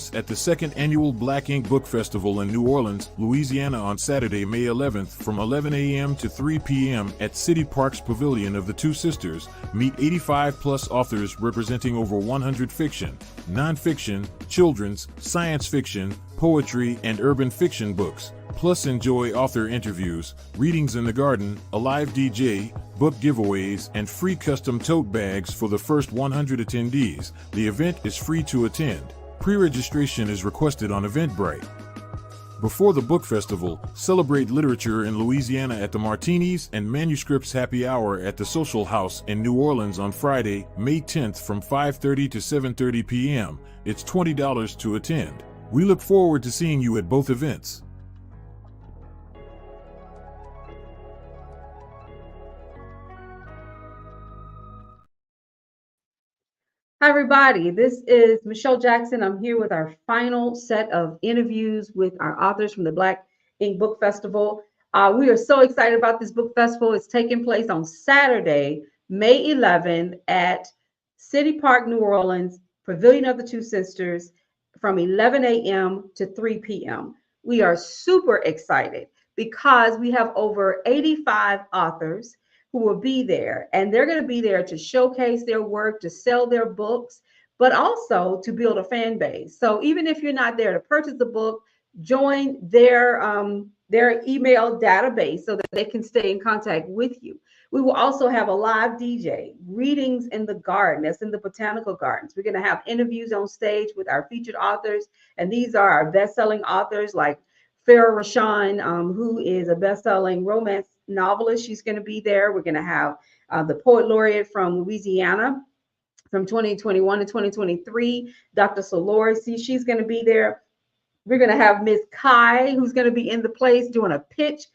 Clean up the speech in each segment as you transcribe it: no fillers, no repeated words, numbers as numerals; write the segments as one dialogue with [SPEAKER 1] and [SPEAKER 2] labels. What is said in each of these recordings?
[SPEAKER 1] us at the second annual Black Ink Book Festival in New Orleans, Louisiana on Saturday, May 11th from 11 a.m. to 3 p.m. at City Park's Pavilion of the Two Sisters. Meet 85-plus authors representing over 100 fiction, nonfiction, children's, science fiction, poetry, and urban fiction books. Plus enjoy author interviews, readings in the garden, a live DJ, book giveaways, and free custom tote bags for the first 100 attendees. The event is free to attend. Pre-registration is requested on Eventbrite. Before the book festival, celebrate literature in Louisiana at the Martinis and Manuscripts Happy Hour at the Social House in New Orleans on Friday, May 10th from 5:30 to 7:30 p.m. It's $20 to attend. We look forward to seeing you at both events.
[SPEAKER 2] Hi, everybody. This is Michelle Jackson. I'm here with our final set of interviews with our authors from the Black Ink Book Festival. We are so excited about this book festival. It's taking place on Saturday, May 11th at City Park, New Orleans, Pavilion of the Two Sisters from 11 a.m. to 3 p.m. We are super excited because we have over 85 authors who will be there, and they're going to be there to showcase their work, to sell their books, but also to build a fan base. So even if you're not there to purchase the book, join their email database so that they can stay in contact with you. We will also have a live DJ, readings in the garden, that's in the botanical gardens. We're going to have interviews on stage with our featured authors, and these are our best-selling authors like Farah Rashan, who is a best-selling romance novelist. She's going to be there. We're going to have the poet laureate from Louisiana from 2021 to 2023, Dr. Solori. She's going to be there. We're going to have Miss Kai, who's going to be in the place doing a pitch.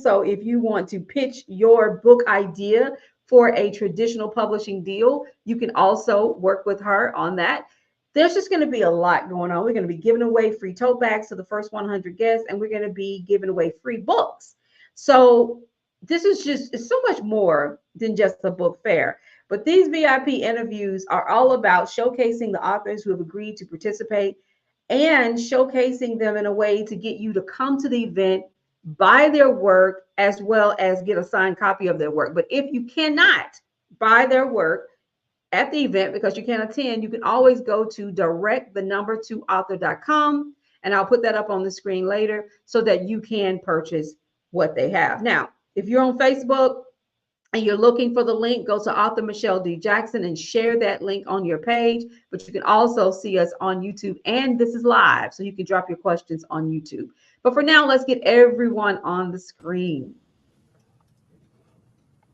[SPEAKER 2] So if you want to pitch your book idea for a traditional publishing deal, you can also work with her on that. There's just going to be a lot going on. We're going to be giving away free tote bags to the first 100 guests, and we're going to be giving away free books. So this is it's so much more than just a book fair. But these VIP interviews are all about showcasing the authors who have agreed to participate and showcasing them in a way to get you to come to the event, buy their work, as well as get a signed copy of their work. But if you cannot buy their work at the event because you can't attend, you can always go to direct2author.com, and I'll put that up on the screen later so that you can purchase what they have. Now, if you're on Facebook and you're looking for the link, go to author Michelle D. Jackson and share that link on your page. But you can also see us on YouTube, and this is live, so you can drop your questions on YouTube. But for now, let's get everyone on the screen.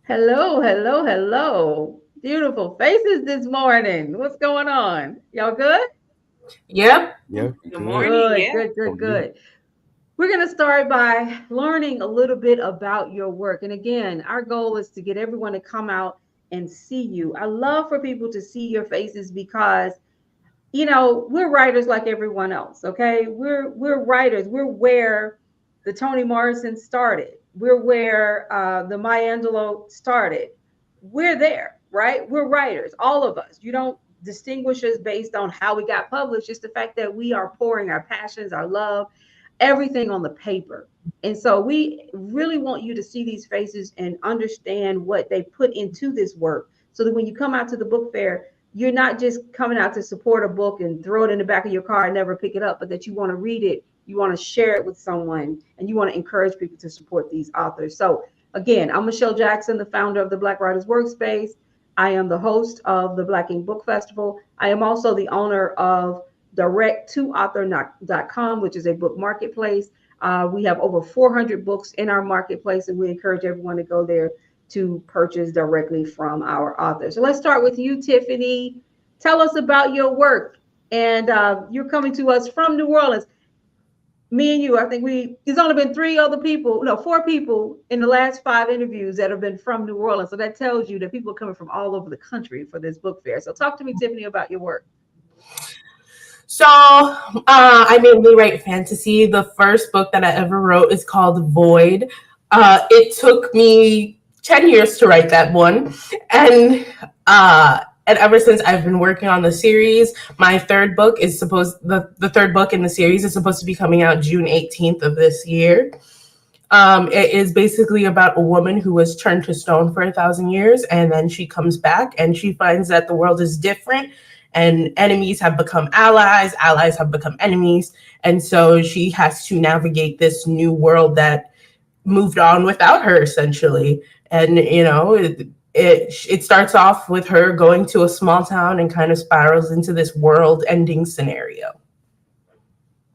[SPEAKER 2] Hello, hello, hello. Beautiful faces this morning. What's going on? Y'all good?
[SPEAKER 3] Yep.
[SPEAKER 4] Yeah.
[SPEAKER 3] Good morning.
[SPEAKER 2] Good. We're going to start by learning a little bit about your work. And again, our goal is to get everyone to come out and see you. I love for people to see your faces because, you know, we're writers like everyone else, okay? We're writers. We're where the Toni Morrison started. We're where the Maya Angelou started. We're there, right? We're writers, all of us. You don't distinguish us based on how we got published. It's the fact that we are pouring our passions, our love, everything on the paper. And so we really want you to see these faces and understand what they put into this work so that when you come out to the book fair, you're not just coming out to support a book and throw it in the back of your car and never pick it up, but that you want to read it, you want to share it with someone, and you want to encourage people to support these authors. So again, I'm Michelle Jackson, the founder of the Black Writers Workspace. I am the host of the Black Ink Book Festival. I am also the owner of direct2author.com, which is a book marketplace. We have over 400 books in our marketplace, and we encourage everyone to go there to purchase directly from our authors. So let's start with you, Tiffany. Tell us about your work. And you're coming to us from New Orleans. Me and you, I think there's only been four people in the last 5 interviews that have been from New Orleans. So that tells you that people are coming from all over the country for this book fair. So talk to me, Tiffany, about your work.
[SPEAKER 3] So I mainly write fantasy. The first book that I ever wrote is called Void. It took me 10 years to write that one. And And ever since I've been working on the series, my third book is the third book in the series is supposed to be coming out June 18th of this year. It is basically about a woman who was turned to stone for 1,000 years, and then she comes back and she finds that the world is different, and enemies have become allies, allies have become enemies, and so she has to navigate this new world that moved on without her, essentially. And it starts off with her going to a small town and kind of spirals into this world-ending scenario.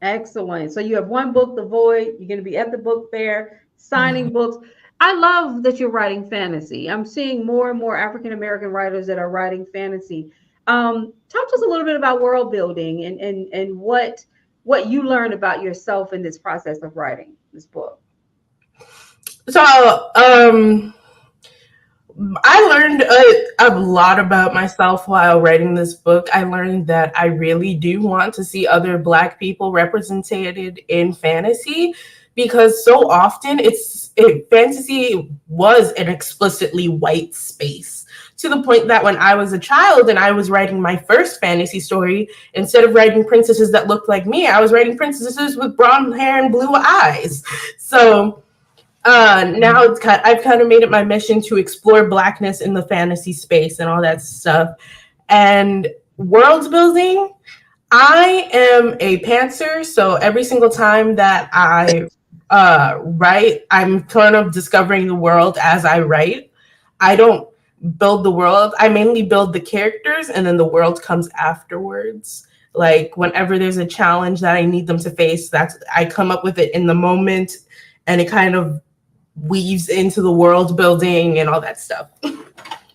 [SPEAKER 2] Excellent. So you have one book, The Void. You're going to be at the book fair signing books. I love that you're writing fantasy. I'm seeing more and more African American writers that are writing fantasy. Talk to us a little bit about world building and what you learned about yourself in this process of writing this book.
[SPEAKER 3] So I learned a lot about myself while writing this book. I learned that I really do want to see other Black people represented in fantasy, because so often fantasy was an explicitly white space, to the point that when I was a child and I was writing my first fantasy story, instead of writing princesses that looked like me, I was writing princesses with brown hair and blue eyes. So now I've kind of made it my mission to explore Blackness in the fantasy space and all that stuff. And world building, I am a pantser, so every single time that I write, I'm kind of discovering the world as I write. I don't build the world. I mainly build the characters, and then the world comes afterwards. Like whenever there's a challenge that I need them to face, I come up with it in the moment, and it kind of weaves into the world building and all that stuff.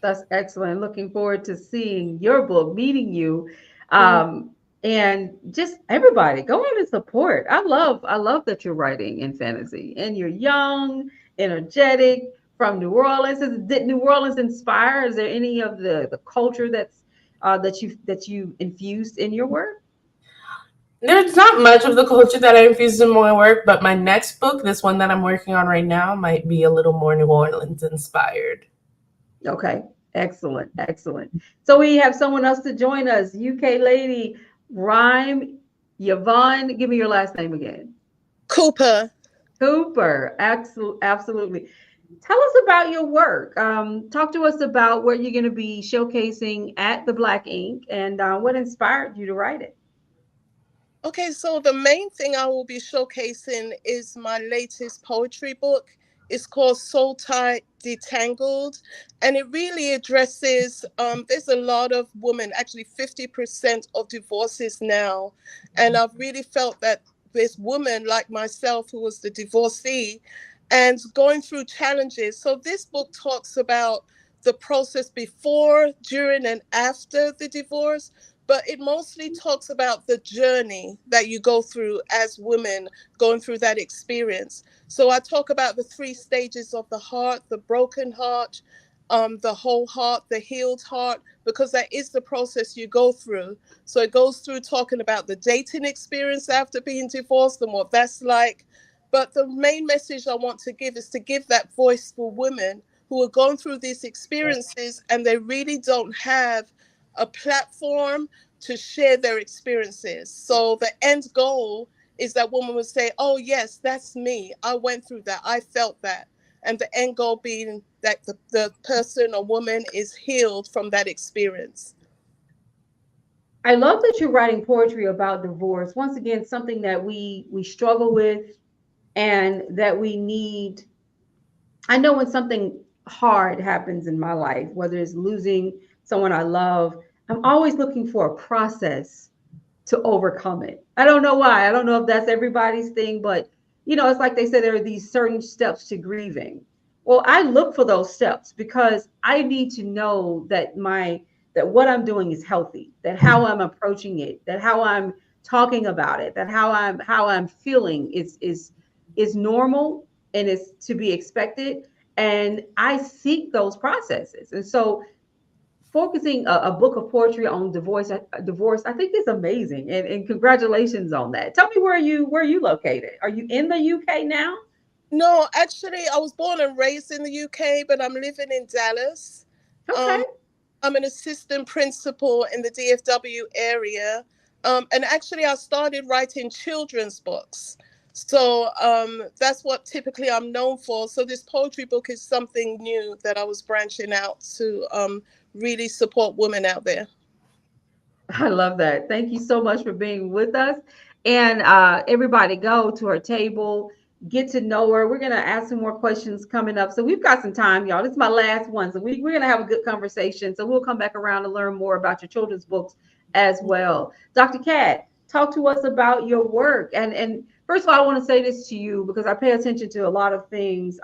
[SPEAKER 2] That's excellent. Looking forward to seeing your book, meeting you, and just everybody go in and support. I love that you're writing in fantasy, and you're young, energetic, from New Orleans. Did New Orleans inspire? Is there any of the culture that you infused in your work?
[SPEAKER 3] There's not much of the culture that I infused in my work, but my next book, this one that I'm working on right now, might be a little more New Orleans inspired.
[SPEAKER 2] Okay, excellent. So we have someone else to join us, UK lady, Rhyme Yvonne. Give me your last name again.
[SPEAKER 4] Cooper.
[SPEAKER 2] Absolutely. Tell us about your work. Talk to us about what you're going to be showcasing at the Black Ink, and what inspired you to write it.
[SPEAKER 4] Okay, so the main thing I will be showcasing is my latest poetry book. It's called Soul Tie Detangled, and it really addresses, there's a lot of women, actually 50% of divorces now, and I've really felt that this woman like myself who was the divorcee and going through challenges. So this book talks about the process before, during, and after the divorce, but it mostly talks about the journey that you go through as women going through that experience. So I talk about the 3 stages of the heart: the broken heart, the whole heart, the healed heart, because that is the process you go through. So it goes through talking about the dating experience after being divorced and what that's like. But the main message I want to give is to give that voice for women who are going through these experiences and they really don't have a platform to share their experiences. So the end goal is that woman would say, oh yes, that's me. I went through that. I felt that. And the end goal being that the person or woman is healed from that experience.
[SPEAKER 2] I love that you're writing poetry about divorce. Once again, something that we struggle with and that we need. I know when something hard happens in my life, whether it's losing someone I love, I'm always looking for a process to overcome it. I don't know why. I don't know if that's everybody's thing, but it's like they say there are these certain steps to grieving. Well, I look for those steps because I need to know that what I'm doing is healthy, that how I'm approaching it, that how I'm talking about it, that how I'm feeling is normal and is to be expected. And I seek those processes. And so focusing a book of poetry on divorce, I think is amazing. And congratulations on that. Tell me where you located. Are you in the UK now?
[SPEAKER 4] No, actually, I was born and raised in the UK, but I'm living in Dallas.
[SPEAKER 2] Okay.
[SPEAKER 4] I'm an assistant principal in the DFW area. And actually, I started writing children's books. So that's what typically I'm known for. So this poetry book is something new that I was branching out to really support women out there.
[SPEAKER 2] I love that. Thank you so much for being with us. And everybody go to her table, get to know her. We're going to ask some more questions coming up. So we've got some time, y'all. This is my last one. So we're going to have a good conversation. So we'll come back around and learn more about your children's books as well. Dr. Cat, talk to us about your work. And first of all, I want to say this to you because I pay attention to a lot of things.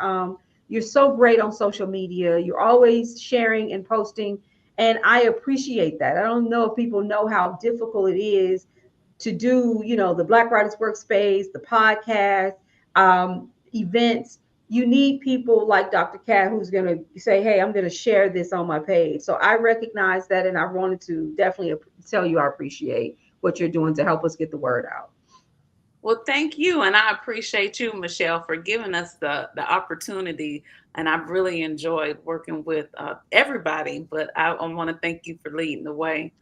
[SPEAKER 2] You're so great on social media. You're always sharing and posting. And I appreciate that. I don't know if people know how difficult it is to do, the Black Writers Workspace, the podcast, events. You need people like Dr. Cat who's going to say, hey, I'm going to share this on my page. So I recognize that. And I wanted to definitely tell you I appreciate what you're doing to help us get the word out.
[SPEAKER 5] Well, thank you. And I appreciate you, Michelle, for giving us the opportunity. And I've really enjoyed working with everybody, but I want to thank you for leading the way.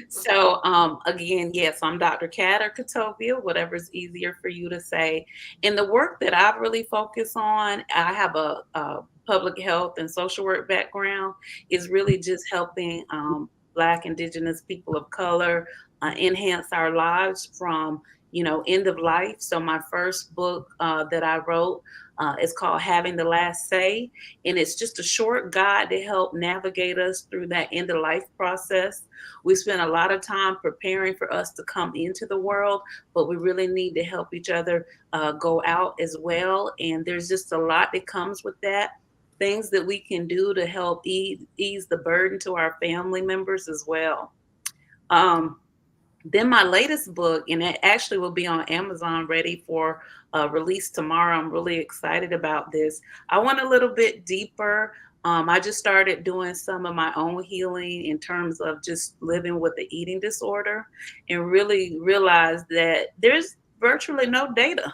[SPEAKER 5] So again, yes, I'm Dr. Cat or Catovia, whatever's easier for you to say. And the work that I really focus on, I have a public health and social work background, is really just helping Black, Indigenous people of color enhance our lives from end of life. So my first book that I wrote is called Having the Last Say. And it's just a short guide to help navigate us through that end of life process. We spend a lot of time preparing for us to come into the world, but we really need to help each other go out as well. And there's just a lot that comes with that. Things that we can do to help ease the burden to our family members as well. Then my latest book, and it actually will be on Amazon ready for release tomorrow. I'm really excited about this. I went a little bit deeper. I just started doing some of my own healing in terms of just living with the eating disorder, and really realized that there's virtually no data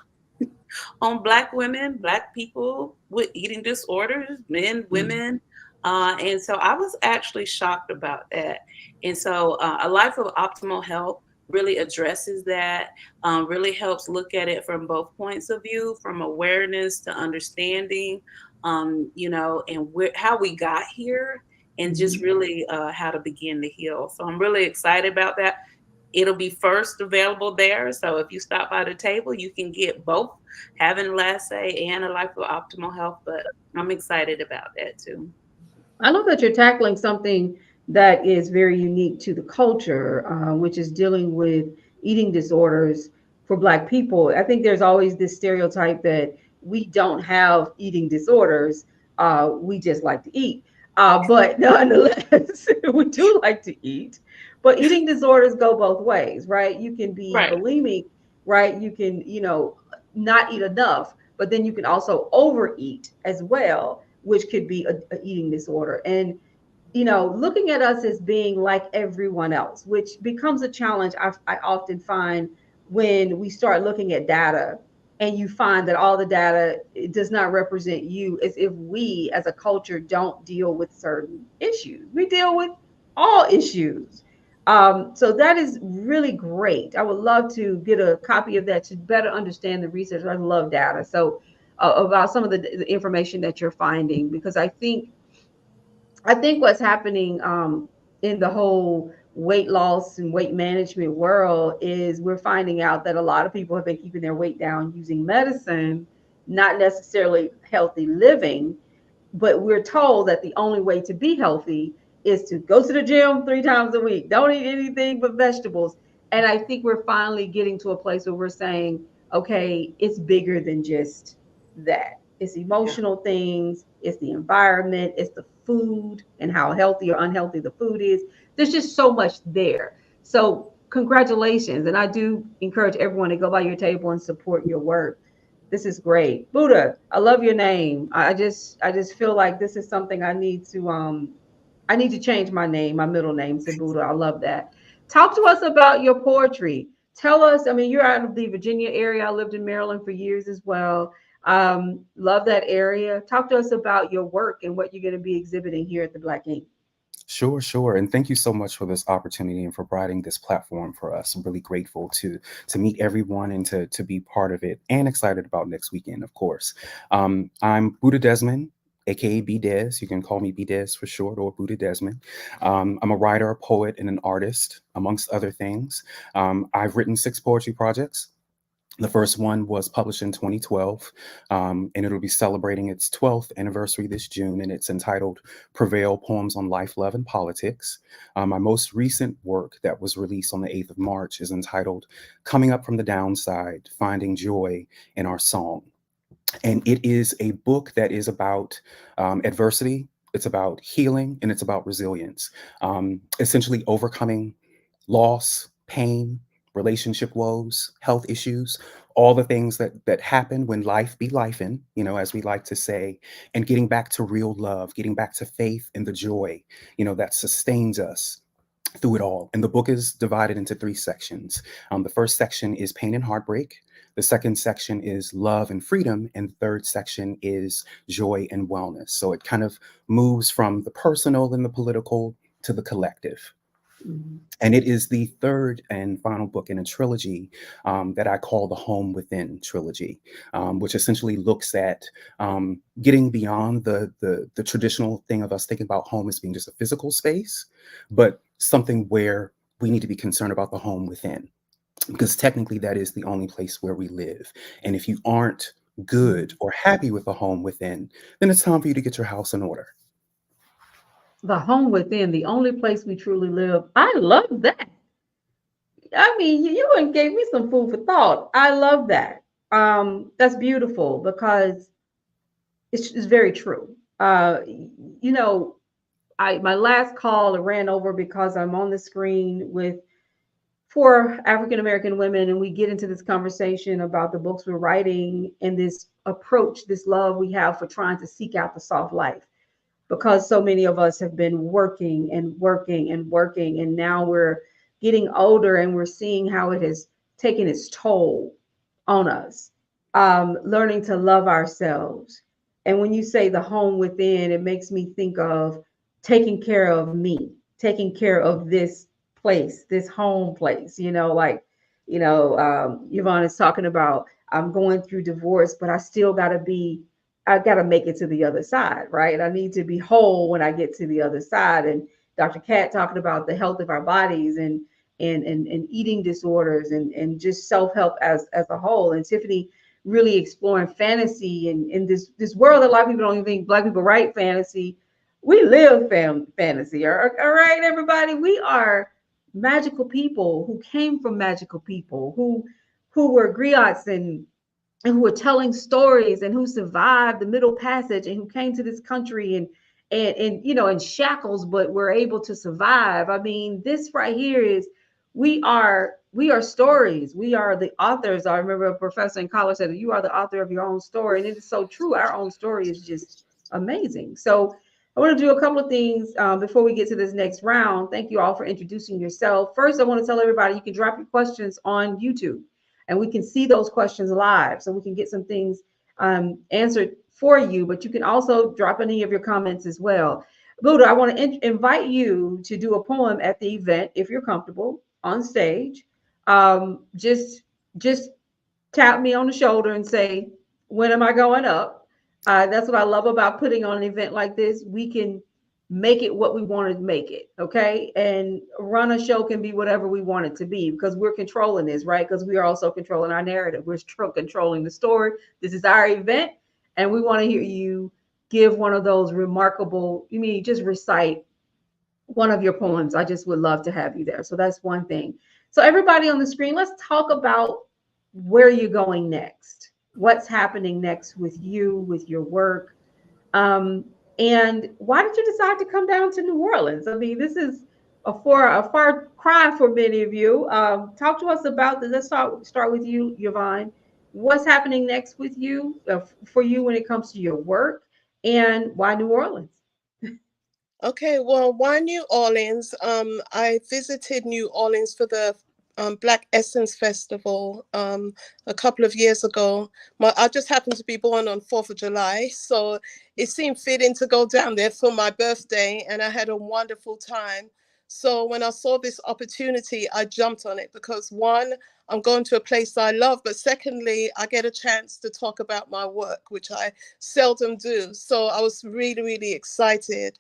[SPEAKER 5] on Black women, Black people with eating disorders, men, women. And so I was actually shocked about that. And so A Life of Optimal Health really addresses that, really helps look at it from both points of view, from awareness to understanding, and how we got here, and just really how to begin to heal. So I'm really excited about that. It'll be first available there. So if you stop by the table, you can get both Having the Last Say and A Life of Optimal Health. But I'm excited about that too.
[SPEAKER 2] I love that you're tackling something that is very unique to the culture, which is dealing with eating disorders for Black people. I think there's always this stereotype that we don't have eating disorders. We just like to eat. But nonetheless, we do like to eat. But eating disorders go both ways, right? You can be bulimic, right? You can, not eat enough, but then you can also overeat as well, which could be a eating disorder. And, looking at us as being like everyone else, which becomes a challenge I often find when we start looking at data, and you find that all the data does not represent you, as if we as a culture don't deal with certain issues. We deal with all issues. So that is really great. I would love to get a copy of that to better understand the research. I love data. So about some of the information that you're finding, because I think what's happening in the whole weight loss and weight management world is we're finding out that a lot of people have been keeping their weight down using medicine, not necessarily healthy living. But we're told that the only way to be healthy is to go to the gym 3 times a week. Don't eat anything but vegetables. And I think we're finally getting to a place where we're saying, okay, it's bigger than just that. It's emotional things. It's the environment. It's the food and how healthy or unhealthy the food is. There's just so much there. So congratulations. And I do encourage everyone to go by your table and support your work. This is great. Buddah, I love your name. I just feel like this is something I need to change my name, my middle name to Buddah. I love that. Talk to us about your poetry. Tell us, you're out of the Virginia area. I lived in Maryland for years as well. Love that area. Talk to us about your work and what you're going to be exhibiting here at the Black Ink.
[SPEAKER 6] Sure, sure. And thank you so much for this opportunity and for providing this platform for us. I'm really grateful to meet everyone and to be part of it, and excited about next weekend, of course. I'm Buddah Desmond, aka B Des. You can call me B Des for short, or Buddah Desmond. I'm a writer, a poet, and an artist, amongst other things. I've written 6 poetry projects. The first one was published in 2012, and it'll be celebrating its 12th anniversary this June, and it's entitled Prevail: Poems on Life, Love, and Politics. My most recent work that was released on the 8th of March is entitled Coming Up from the Downside: Finding Joy in Our Song. And it is a book that is about adversity, it's about healing, and it's about resilience, essentially overcoming loss, pain, relationship woes, health issues, all the things that happen when life be lifing, as we like to say, and getting back to real love, getting back to faith and the joy, that sustains us through it all. And the book is divided into 3 sections. The first section is pain and heartbreak. The second section is love and freedom. And the third section is joy and wellness. So it kind of moves from the personal and the political to the collective.
[SPEAKER 2] Mm-hmm.
[SPEAKER 6] And it is the third and final book in a trilogy that I call the Home Within trilogy, which essentially looks at getting beyond the traditional thing of us thinking about home as being just a physical space, but something where we need to be concerned about the home within, because technically that is the only place where we live. And if you aren't good or happy with the home within, then it's time for you to get your house in order.
[SPEAKER 2] The home within, the only place we truly live. I love that. I mean, you gave me some food for thought. I love that. That's beautiful, because it's very true. My last call ran over because I'm on the screen with 4 African-American women, and we get into this conversation about the books we're writing and this approach, this love we have for trying to seek out the soft life. Because so many of us have been working and working and working, and now we're getting older and we're seeing how it has taken its toll on us, learning to love ourselves. And when you say the home within, it makes me think of taking care of me, taking care of this place, this home place, Yvonne is talking about, I'm going through divorce, but I got to make it to the other side, right? I need to be whole when I get to the other side. And Dr. Kat talking about the health of our bodies and eating disorders and just self-help as a whole. And Tiffany really exploring fantasy and in this world. A lot of people don't even think Black people write fantasy. We live fantasy. All right, everybody. We are magical people who came from magical people who were griots and who were telling stories and who survived the Middle Passage and who came to this country and in shackles, but were able to survive. I mean, this right here is, we are stories. We are the authors. I remember a professor in college said, you are the author of your own story. And it is so true. Our own story is just amazing. So I want to do a couple of things before we get to this next round. Thank you all for introducing yourself. First, I want to tell everybody you can drop your questions on YouTube, and we can see those questions live, so we can get some things answered for you. But you can also drop any of your comments as well. Buddah, I want to invite you to do a poem at the event if you're comfortable on stage. Just tap me on the shoulder and say, when am I going up? That's what I love about putting on an event like this. We can make it what we want to make it, okay? And run a show can be whatever we want it to be, because we're controlling this, right? Because we are also controlling our narrative. We're controlling the story. This is our event, and we want to hear you give one of those remarkable, just recite one of your poems. I just would love to have you there. So that's one thing. So everybody on the screen, let's talk about where you're going next. What's happening next with you, with your work? And why did you decide to come down to New Orleans? I mean, this is a far cry for many of you. Talk to us about this. Let's start with you, Yvonne. What's happening next with you, for you when it comes to your work, and why New Orleans?
[SPEAKER 4] Okay, well, why New Orleans? I visited New Orleans for the Black Essence Festival a couple of years ago. I just happened to be born on 4th of July, so it seemed fitting to go down there for my birthday, and I had a wonderful time. So when I saw this opportunity, I jumped on it because, one, I'm going to a place I love, but secondly, I get a chance to talk about my work, which I seldom do. So I was really, really excited.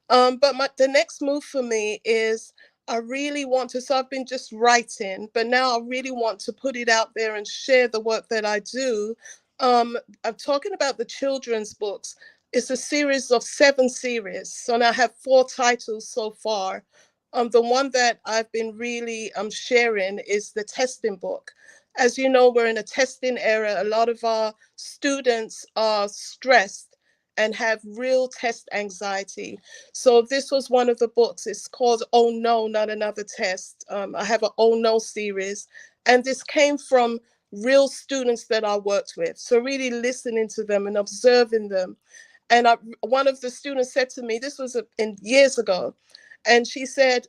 [SPEAKER 4] But the next move for me is I really want to, so I've been just writing, but now I really want to put it out there and share the work that I do. I'm talking about the children's books. It's a series of 7 series, and I have 4 titles so far. The one that I've been really sharing is the testing book. As you know, we're in a testing era. A lot of our students are stressed and have real test anxiety. So this was one of the books. It's called Oh No, Not Another Test. I have an Oh No series. And this came from real students that I worked with. So really listening to them and observing them. And one of the students said to me, this was years ago, and she said,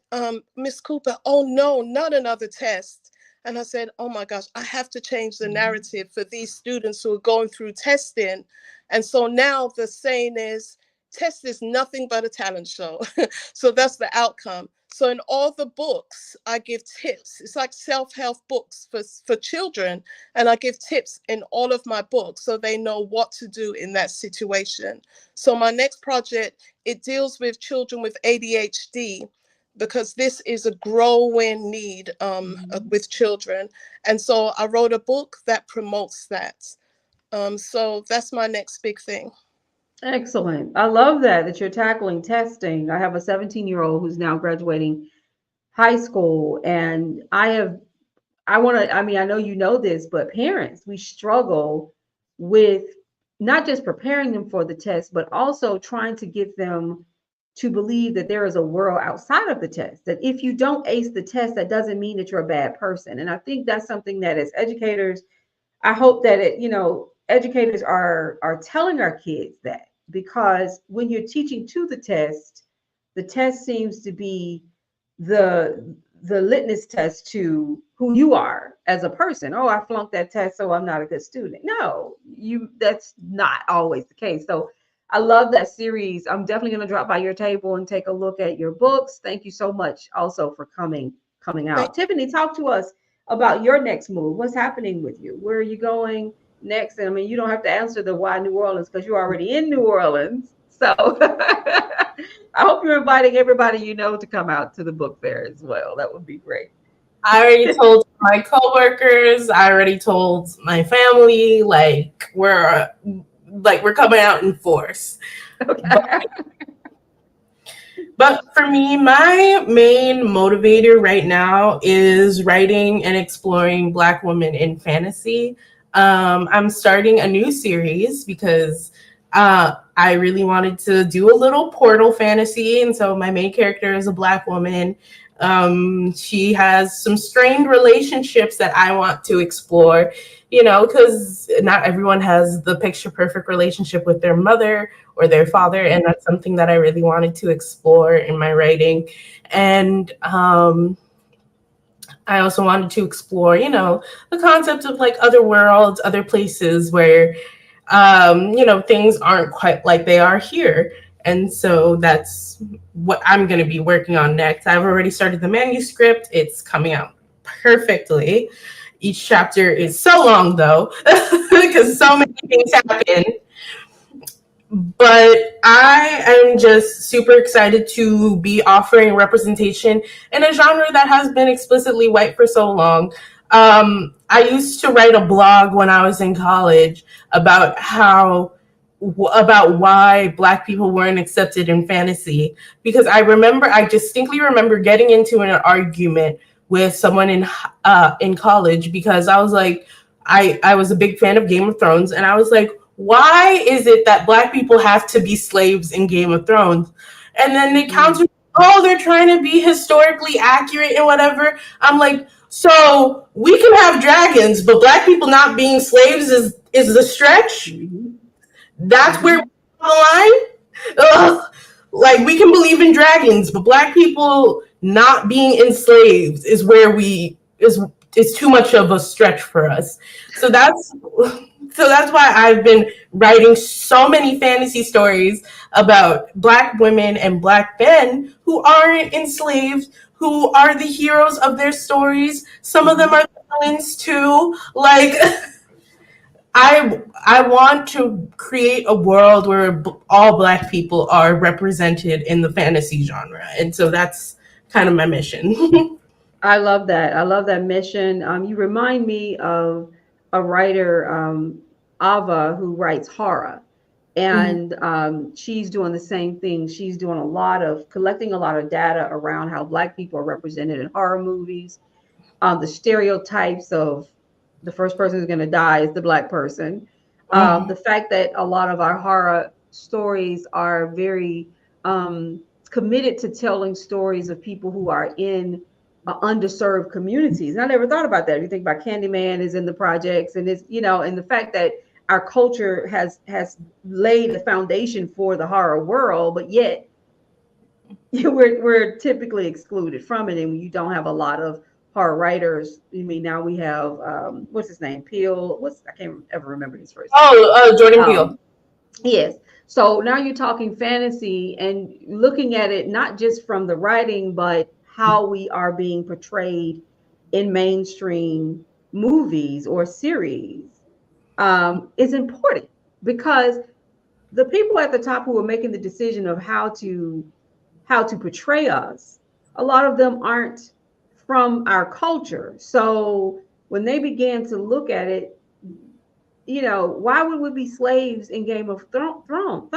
[SPEAKER 4] Miss Cooper, oh no, not another test. And I said, oh my gosh, I have to change the narrative for these students who are going through testing. And so now the saying is, test is nothing but a talent show. So that's the outcome. So in all the books, I give tips. It's like self-help books for children. And I give tips in all of my books so they know what to do in that situation. So my next project, it deals with children with ADHD, because this is a growing need with children. And so I wrote a book that promotes that. So that's my next big thing.
[SPEAKER 2] Excellent. I love that you're tackling testing. I have a 17-year-old who's now graduating high school, and I know you know this, but parents, we struggle with not just preparing them for the test, but also trying to get them to believe that there is a world outside of the test, that if you don't ace the test, that doesn't mean that you're a bad person. And I think that's something that as educators, I hope that educators are telling our kids that, because when you're teaching to the test seems to be the litmus test to who you are as a person. Oh, I flunked that test, so I'm not a good student. No, that's not always the case. So I love that series. I'm definitely going to drop by your table and take a look at your books. Thank you so much also for coming out. Tiffany, talk to us about your next move. What's happening with you? Where are you going next? And I mean, you don't have to answer the why New Orleans, because you're already in New Orleans. So I hope you're inviting everybody you know to come out to the book fair as well. That would be great.
[SPEAKER 3] I already told my coworkers. I already told my family. We're coming out in force.
[SPEAKER 2] Okay.
[SPEAKER 3] But for me, my main motivator right now is writing and exploring Black women in fantasy. I'm starting a new series because I really wanted to do a little portal fantasy. And so my main character is a Black woman. She has some strained relationships that I want to explore, because not everyone has the picture perfect relationship with their mother or their father. And that's something that I really wanted to explore in my writing. And I also wanted to explore, the concept of like other worlds, other places where, things aren't quite like they are here. And so that's what I'm going to be working on next. I've already started the manuscript. It's coming out perfectly. Each chapter is so long, though, because so many things happen. But I am just super excited to be offering representation in a genre that has been explicitly white for so long. I used to write a blog when I was in college about why Black people weren't accepted in fantasy, because I distinctly remember getting into an argument with someone in college, because I was like, I was a big fan of Game of Thrones, and I was like, why is it that Black people have to be slaves in Game of Thrones? And then they counter, they're trying to be historically accurate and whatever. I'm like, so we can have dragons, but Black people not being slaves is the stretch? Mm-hmm. That's where we draw the line? Like, we can believe in dragons, but Black people not being enslaved is where we is too much of a stretch for us. So that's why I've been writing so many fantasy stories about Black women and Black men who aren't enslaved, who are the heroes of their stories. Some of them are the villains too. Like, I want to create a world where all Black people are represented in the fantasy genre, and so that's kind of my mission.
[SPEAKER 2] I love that. I love that mission. You remind me of a writer, Ava, who writes horror. And she's doing the same thing. She's doing collecting a lot of data around how Black people are represented in horror movies, the stereotypes of the first person who's going to die is the Black person. The fact that a lot of our horror stories are very committed to telling stories of people who are in underserved communities. And I never thought about that. If you think about Candyman is in the projects, and it's, and the fact that our culture has laid a foundation for the horror world, but yet we're typically excluded from it, and you don't have a lot of horror writers. I mean, now we have what's his name, Peele. I can't ever remember his first name.
[SPEAKER 3] Jordan Peele.
[SPEAKER 2] Yes. So now you're talking fantasy and looking at it not just from the writing, but how we are being portrayed in mainstream movies or series is important, because the people at the top who are making the decision of how to portray us, a lot of them aren't from our culture. So when they began to look at it, why would we be slaves in Game of Thrones?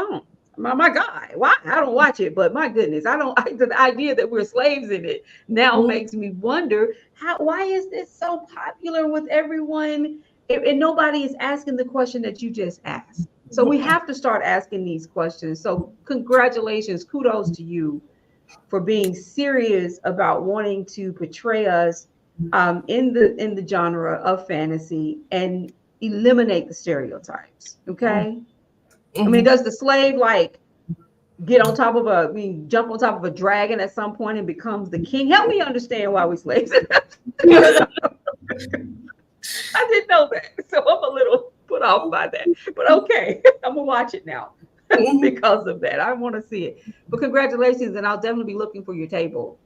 [SPEAKER 2] My God, why? I don't watch it, but my goodness, the idea that we're slaves in it now makes me wonder why is this so popular with everyone? And nobody is asking the question that you just asked. So we have to start asking these questions. So congratulations, kudos to you for being serious about wanting to portray us in the genre of fantasy and eliminate the stereotypes. Okay. I mean, does the slave jump on top of a dragon at some point and becomes the king? Help me understand why we slaves. I didn't know that. So I'm a little put off by that. But okay, I'm gonna watch it now because of that. I want to see it. But congratulations, and I'll definitely be looking for your table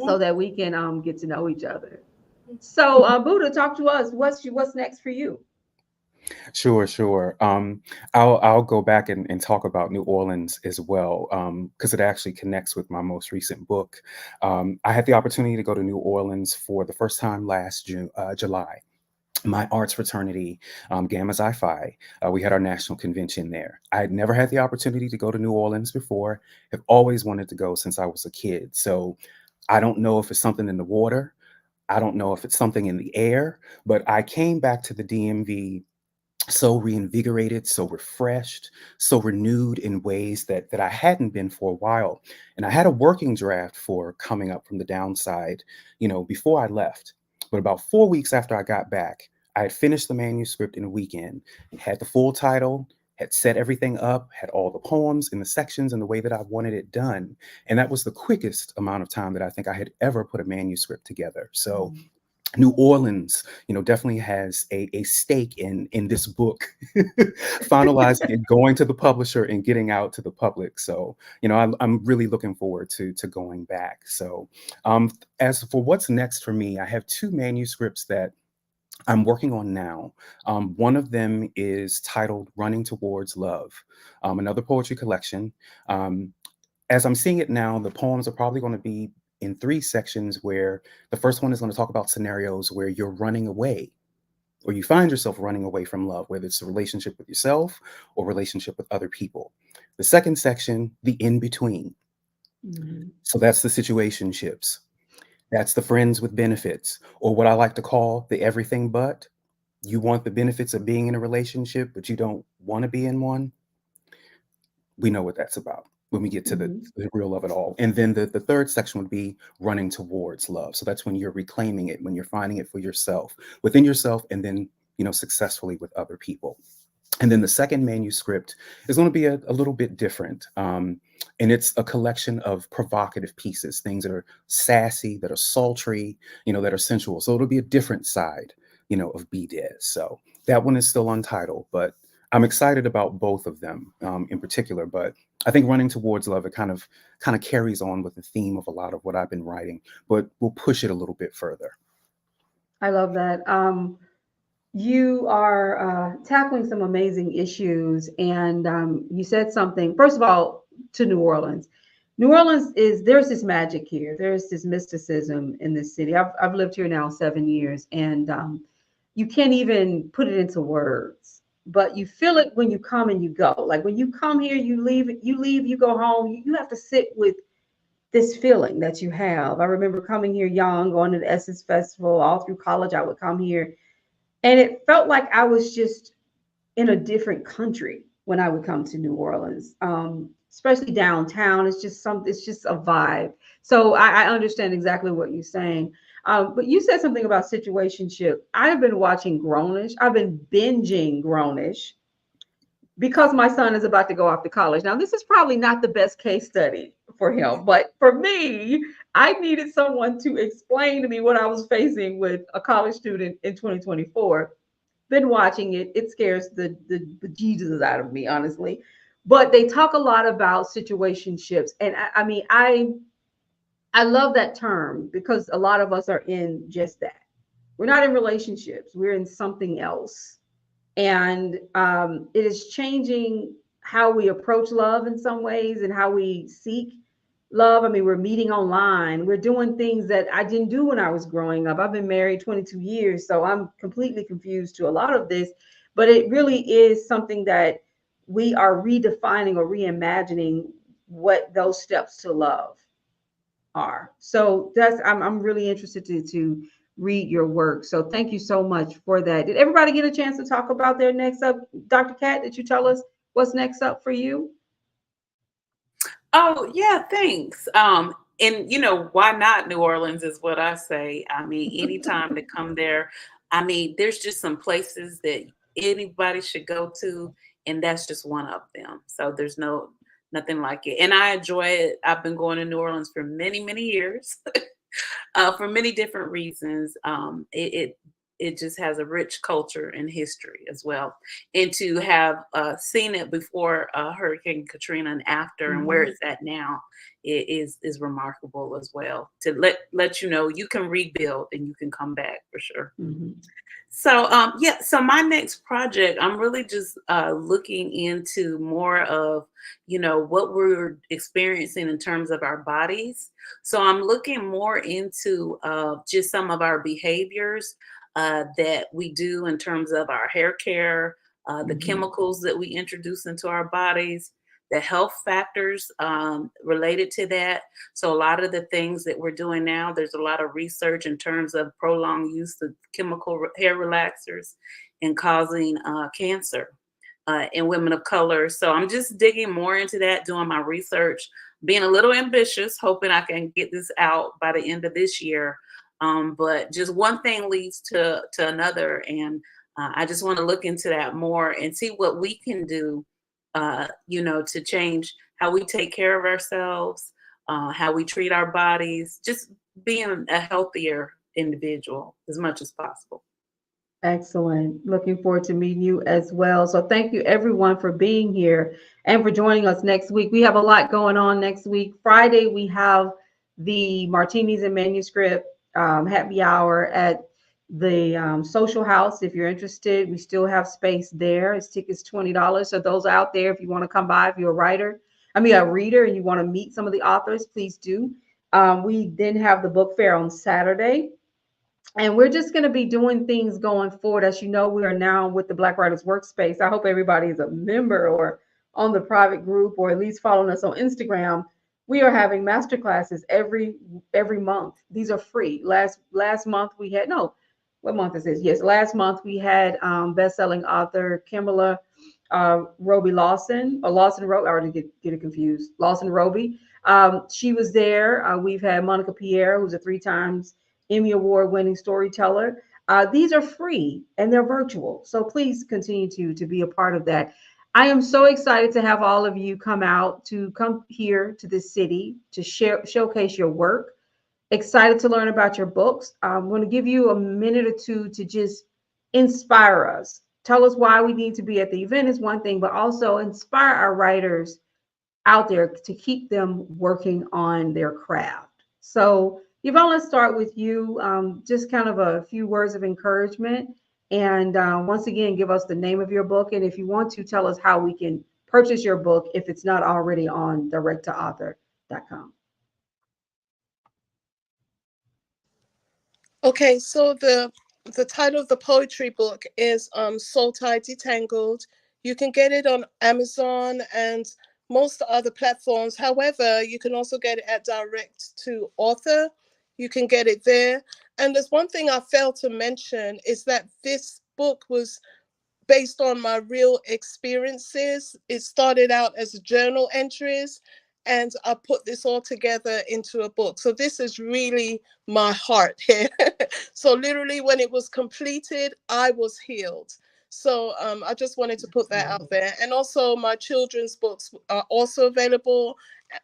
[SPEAKER 2] so that we can get to know each other. So Buddah, talk to us. What's next for you?
[SPEAKER 6] Sure. I'll go back and talk about New Orleans as well, because it actually connects with my most recent book. I had the opportunity to go to New Orleans for the first time last July. My arts fraternity, Gamma Xi Phi, we had our national convention there. I had never had the opportunity to go to New Orleans before. Have always wanted to go since I was a kid. So I don't know if it's something in the water. I don't know if it's something in the air, but I came back to the DMV so reinvigorated, so refreshed, so renewed in ways that I hadn't been for a while. And I had a working draft for Coming Up from the Downside, before I left. But about 4 weeks after I got back, I had finished the manuscript in a weekend, had the full title, had set everything up, had all the poems in the sections and the way that I wanted it done. And that was the quickest amount of time that I think I had ever put a manuscript together. So New Orleans, definitely has a stake in this book, finalizing it, going to the publisher and getting out to the public. So, I'm really looking forward to going back. So as for what's next for me, I have 2 manuscripts that I'm working on now. One of them is titled Running Towards Love, another poetry collection. As I'm seeing it now, the poems are probably going to be in 3 sections, where the first one is going to talk about scenarios where you're running away, or you find yourself running away from love, whether it's a relationship with yourself or relationship with other people. The second section, the in-between. So that's the situationships. That's the friends with benefits, or what I like to call the everything but. You want the benefits of being in a relationship, but you don't want to be in one. We know what that's about when we get to the real of it all. And then the third section would be running towards love. So that's when you're reclaiming it, when you're finding it for yourself, within yourself, and then, successfully with other people. And then the second manuscript is going to be a little bit different. And it's a collection of provocative pieces, things that are sassy, that are sultry, that are sensual. So it'll be a different side, of B. Des. So that one is still untitled, but I'm excited about both of them in particular. But I think Running Towards Love, it kind of carries on with the theme of a lot of what I've been writing, but we'll push it a little bit further.
[SPEAKER 2] I love that. You are tackling some amazing issues, and you said something, first of all, to New Orleans. New Orleans there's this magic here. There's this mysticism in this city. I've lived here now 7 years, and you can't even put it into words, but you feel it when you come and you go. Like when you come here, you leave, you go home. You have to sit with this feeling that you have. I remember coming here young, going to the Essence Festival, all through college. I would come here, and it felt like I was just in a different country when I would come to New Orleans, especially downtown. It's just a vibe. So I understand exactly what you're saying. But you said something about situationship. I've been watching Grownish. I've been binging Grownish because my son is about to go off to college. Now, this is probably not the best case study for him, but for me, I needed someone to explain to me what I was facing with a college student in 2024. Been watching it. It scares the Jesus out of me, honestly. But they talk a lot about situationships. And I mean, I love that term because a lot of us are in just that. We're not in relationships. We're in something else. And it is changing how we approach love in some ways and how we seek love. I mean, we're meeting online. We're doing things that I didn't do when I was growing up. I've been married 22 years, so I'm completely confused to a lot of this. But it really is something that we are redefining or reimagining what those steps to love are. So I'm really interested to read your work. So thank you so much for that. Did everybody get a chance to talk about their next up? Dr. Kat, did you tell us what's next up for you?
[SPEAKER 5] Oh, yeah, thanks. And why not New Orleans is what I say. I mean, anytime to come there. I mean, there's just some places that anybody should go to, and that's just one of them. So there's nothing like it. And I enjoy it. I've been going to New Orleans for many, many years. For many different reasons. It just has a rich culture and history as well. And to have seen it before Hurricane Katrina and after, and where it's at now, it is remarkable as well. To let you know you can rebuild and you can come back for sure.
[SPEAKER 2] Mm-hmm.
[SPEAKER 5] So so my next project, I'm really just looking into more of, what we're experiencing in terms of our bodies. So I'm looking more into just some of our behaviors that we do in terms of our hair care, the chemicals that we introduce into our bodies, the health factors related to that. So a lot of the things that we're doing now, there's a lot of research in terms of prolonged use of chemical hair relaxers and causing cancer in women of color. So I'm just digging more into that, doing my research, being a little ambitious, hoping I can get this out by the end of this year. But just one thing leads to another. And I just want to look into that more and see what we can do, to change how we take care of ourselves, how we treat our bodies, just being a healthier individual as much as possible.
[SPEAKER 2] Excellent. Looking forward to meeting you as well. So thank you everyone for being here and for joining us next week. We have a lot going on next week. Friday, we have the Martinis and Manuscript happy hour at the Social House. If you're interested, we still have space there. It's tickets $20. So those out there, if you want to come by, if you're a reader and you want to meet some of the authors, please do. We then have the book fair on Saturday. And we're just going to be doing things going forward. As you know, we are now with the Black Writers Workspace. I hope everybody is a member or on the private group or at least following us on Instagram. We are having master classes every month. These are free. Last month we had, what month is this? Yes, last month we had best-selling author Kimberla Roby Lawson, or Lawson Roby, I already get it confused. Lawson Roby. She was there. We've had Monica Pierre, who's a 3 times Emmy Award winning storyteller. These are free and they're virtual. So please continue to be a part of that. I am so excited to have all of you come here to this city to showcase your work. Excited to learn about your books. I'm going to give you a minute or two to just inspire us. Tell us why we need to be at the event is one thing, but also inspire our writers out there to keep them working on their craft. So, Yvonne, let's start with you. Just kind of a few words of encouragement. And once again, give us the name of your book. And if you want to, tell us how we can purchase your book if it's not already on directtoauthor.com.
[SPEAKER 4] Okay, so the title of the poetry book is Soul Tide Detangled. You can get it on Amazon and most other platforms. However, you can also get it at Direct to Author. You can get it there. And there's one thing I failed to mention is that this book was based on my real experiences. It started out as journal entries, and I put this all together into a book. So this is really my heart here. So literally when it was completed, I was healed. So I just wanted to put that out there. And also my children's books are also available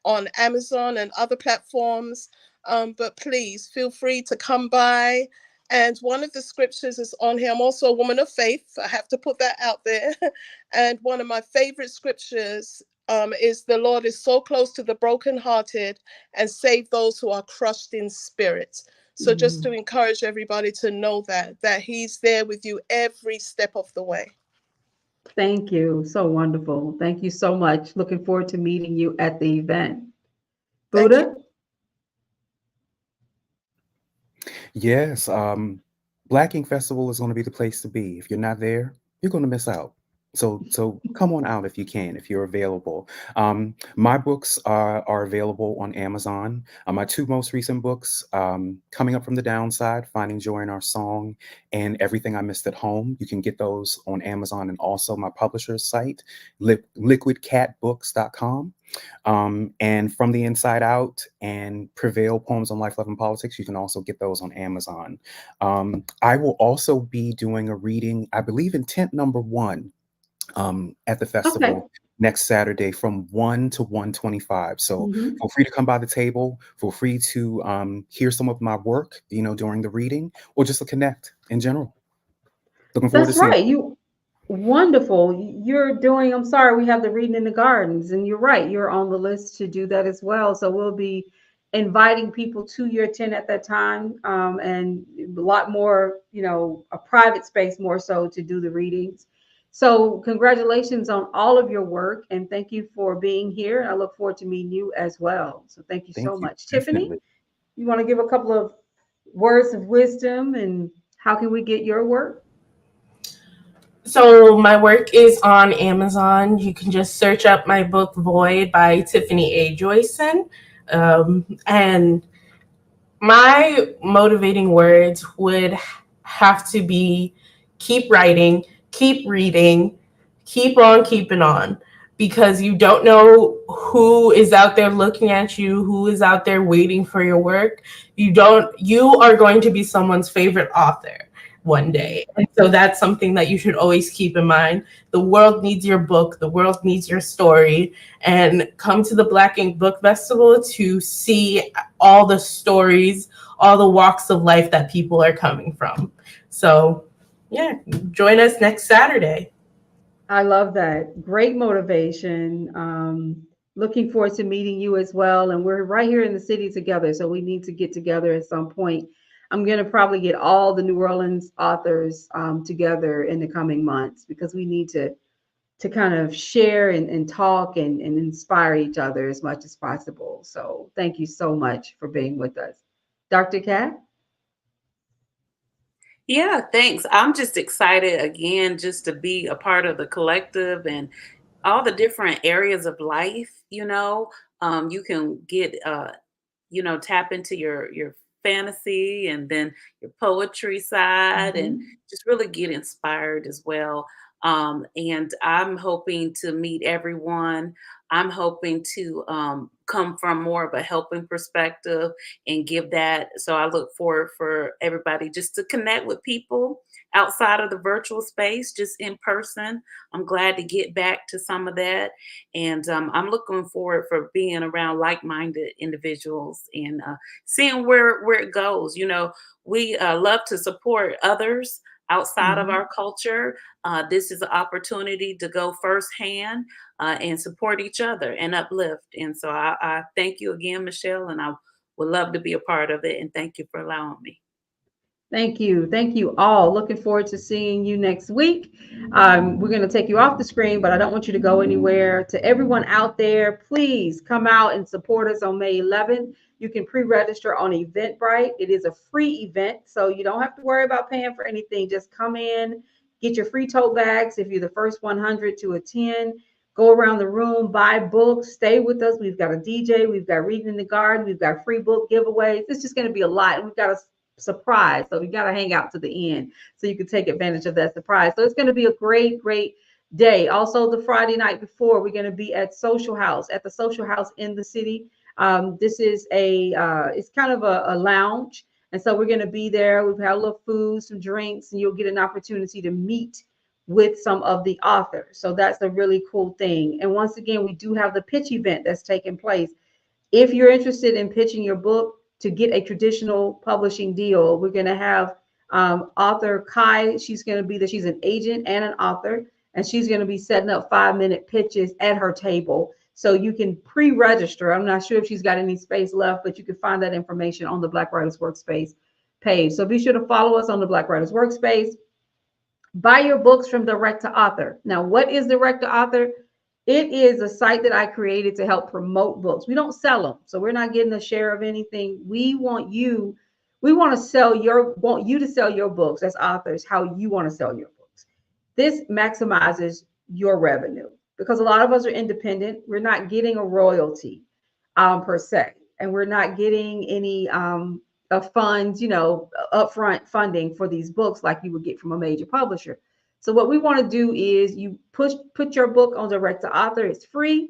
[SPEAKER 4] on Amazon and other platforms. But please feel free to come by. And one of the scriptures is on here. I'm also a woman of faith. I have to put that out there. And one of my favorite scriptures is the Lord is so close to the brokenhearted and save those who are crushed in spirit. So just to encourage everybody to know that he's there with you every step of the way.
[SPEAKER 2] Thank you. So wonderful. Thank you so much. Looking forward to meeting you at the event. Buddah?
[SPEAKER 6] Yes, Black Ink Festival is going to be the place to be. If you're not there, you're going to miss out. So come on out if you can, if you're available. My books are available on Amazon. My two most recent books, Coming Up from the Downside, Finding Joy in Our Song, and Everything I Missed at Home. You can get those on Amazon and also my publisher's site, liquidcatbooks.com. And From the Inside Out and Prevail, Poems on Life, Love, and Politics, you can also get those on Amazon. I will also be doing a reading, I believe, Intent Number 1, at the festival next Saturday from 1 to 1:25. So feel free to come by the table. Feel free to hear some of my work, during the reading, or just to connect in general. Looking forward to seeing
[SPEAKER 2] right. Wonderful. You're doing, I'm sorry, we have the reading in the gardens, and you're right. You're on the list to do that as well. So we'll be inviting people to your tent at that time, and a lot more, a private space more so to do the readings. So congratulations on all of your work, and thank you for being here. I look forward to meeting you as well. So thank you so much. Tiffany, you want to give a couple of words of wisdom and how can we get your work?
[SPEAKER 3] So my work is on Amazon. You can just search up my book Void by Tiffany A. Joissin. And my motivating words would have to be keep writing, keep reading, keep on keeping on, because you don't know who is out there looking at you, who is out there waiting for your work. You are going to be someone's favorite author one day. And so that's something that you should always keep in mind. The world needs your book. The world needs your story. And come to the Black Ink Book Festival to see all the stories, all the walks of life that people are coming from. So yeah, join us next Saturday.
[SPEAKER 2] I love that. Great motivation. Looking forward to meeting you as well. And we're right here in the city together, so we need to get together at some point. I'm going to probably get all the New Orleans authors together in the coming months, because we need to kind of share and talk and inspire each other as much as possible. So thank you so much for being with us. Dr. Cat?
[SPEAKER 5] Yeah, thanks. I'm just excited again just to be a part of the collective and all the different areas of life. You can get tap into your fantasy and then your poetry side and just really get inspired as well. And I'm hoping to meet everyone. I'm hoping to come from more of a helping perspective and give that. So I look forward for everybody just to connect with people outside of the virtual space, just in person. I'm glad to get back to some of that. And I'm looking forward for being around like-minded individuals and seeing where it goes. You know, we love to support others outside of our culture. This is an opportunity to go firsthand and support each other and uplift. And so I thank you again, Michelle, and I would love to be a part of it. And thank you for allowing me.
[SPEAKER 2] Thank you. Thank you all. Looking forward to seeing you next week. We're going to take you off the screen, but I don't want you to go anywhere. To everyone out there, please come out and support us on May 11th. You can pre-register on Eventbrite. It is a free event, so you don't have to worry about paying for anything. Just come in, get your free tote bags if you're the first 100 to attend. Go around the room, buy books, stay with us. We've got a DJ, we've got Reading in the Garden, we've got free book giveaways. It's just going to be a lot. And we've got a surprise, so we got to hang out to the end so you can take advantage of that surprise. So it's going to be a great day. Also, the Friday night before, we're going to be at the Social House in the city. This is it's kind of a lounge, and so we're going to be there. We've had a little food, some drinks, and you'll get an opportunity to meet with some of the authors. So that's a really cool thing. And once again, we do have the pitch event that's taking place. If you're interested in pitching your book to get a traditional publishing deal, we're going to have author Kai. She's going to be there. She's an agent and an author, and she's going to be setting up 5-minute pitches at her table. So you can pre-register. I'm not sure if she's got any space left, but you can find that information on the Black Writers Workspace page. So be sure to follow us on the Black Writers Workspace. Buy your books from Direct to Author. Now, what is Direct to Author? It is a site that I created to help promote books. We don't sell them, so we're not getting a share of anything. We want you to sell your books as authors how you want to sell your books. This maximizes your revenue because a lot of us are independent. We're not getting a royalty per se, and we're not getting any funds, upfront funding for these books like you would get from a major publisher. So what we want to do is you put your book on Direct to Author. It's free.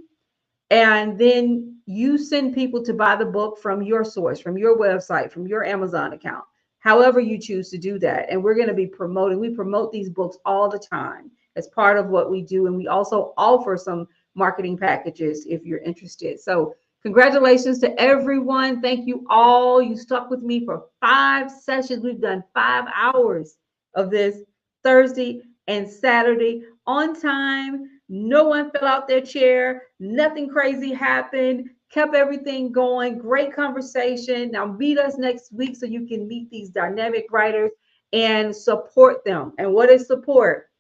[SPEAKER 2] And then you send people to buy the book from your source, from your website, from your Amazon account, however you choose to do that. And we're going to be we promote these books all the time as part of what we do. And we also offer some marketing packages if you're interested. So congratulations to everyone. Thank you all. You stuck with me for 5 sessions. We've done 5 hours of this Thursday and Saturday on time. No one fell out their chair. Nothing crazy happened. Kept everything going. Great conversation. Now meet us next week so you can meet these dynamic writers and support them. And what is support?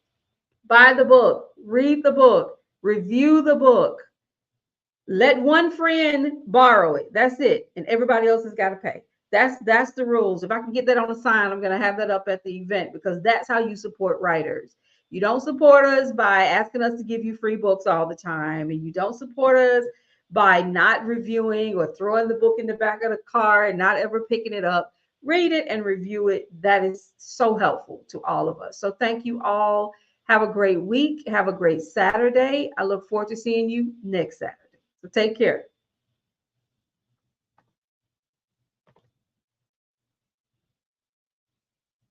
[SPEAKER 2] Buy the book, read the book, review the book. Let one friend borrow it. That's it. And everybody else has got to pay. That's the rules. If I can get that on a sign, I'm going to have that up at the event because that's how you support writers. You don't support us by asking us to give you free books all the time. And you don't support us by not reviewing or throwing the book in the back of the car and not ever picking it up. Read it and review it. That is so helpful to all of us. So thank you all. Have a great week. Have a great Saturday. I look forward to seeing you next Saturday. So take care.